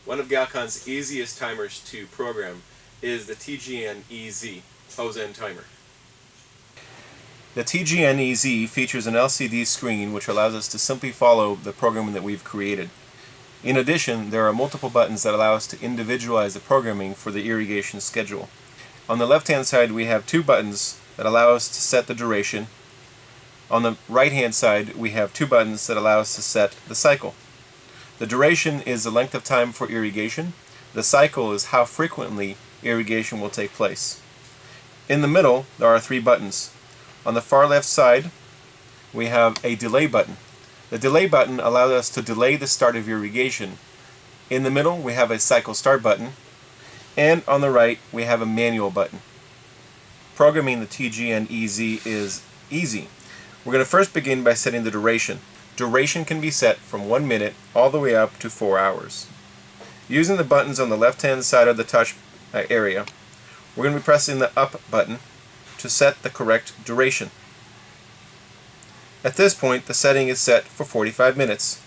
One of Galcon's easiest timers to program is the TGN-EZ Ozone timer. The TGN-EZ features an LCD screen which allows us to simply follow the programming that we've created. In addition, there are multiple buttons that allow us to individualize the programming for the irrigation schedule. On the left-hand side, we have two buttons that allow us to set the duration. On the right-hand side, we have two buttons that allow us to set the cycle. The duration is the length of time for irrigation. The cycle is how frequently irrigation will take place. In the middle, there are three buttons. On the far left side, we have a delay button. The delay button allows us to delay the start of irrigation. In the middle, we have a cycle start button. And on the right, we have a manual button. Programming the TGN-EZ is easy. We're going to first begin by setting the duration. Duration can be set from 1 minute all the way up to 4 hours. Using the buttons on the left-hand side of the touch area, we're going to be pressing the up button to set the correct duration. At this point, the setting is set for 45 minutes.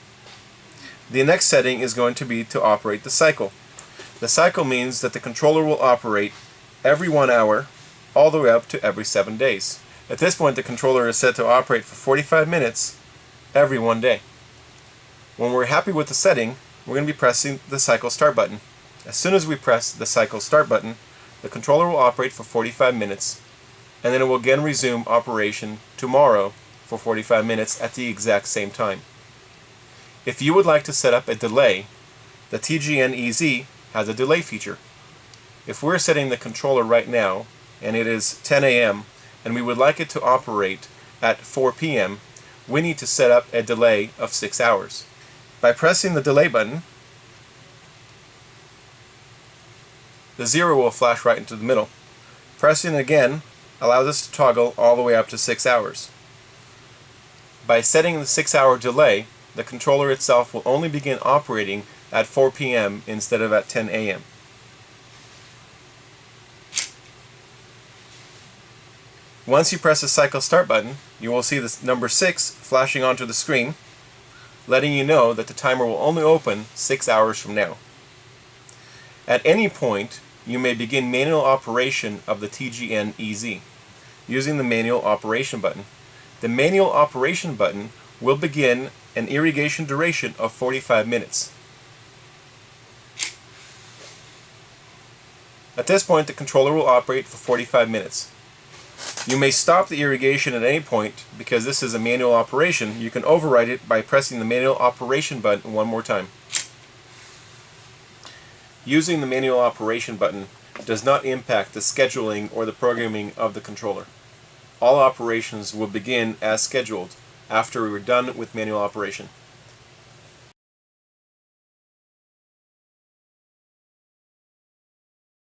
The next setting is going to be to operate the cycle. The cycle means that the controller will operate every 1 hour all the way up to every 7 days. At this point, the controller is set to operate for 45 minutes every 1 day. When we're happy with the setting, we're going to be pressing the cycle start button. As soon as we press the cycle start button, the controller will operate for 45 minutes, and then it will again resume operation tomorrow for 45 minutes at the exact same time. If you would like to set up a delay, the TGN-EZ has a delay feature. If we're setting the controller right now, and it is 10 a.m., and we would like it to operate at 4 p.m., we need to set up a delay of 6 hours. By pressing the delay button, the 0 will flash right into the middle. Pressing it again allows us to toggle all the way up to 6 hours. By setting the 6-hour delay, the controller itself will only begin operating at 4 p.m. instead of at 10 a.m. Once you press the cycle start button, you will see the number 6 flashing onto the screen, letting you know that the timer will only open 6 hours from now. At any point, you may begin manual operation of the TGN-EZ using the manual operation button. The manual operation button will begin an irrigation duration of 45 minutes. At this point, the controller will operate for 45 minutes. You may stop the irrigation at any point because this is a manual operation. You can override it by pressing the manual operation button one more time. Using the manual operation button does not impact the scheduling or the programming of the controller. All operations will begin as scheduled after we're done with manual operation.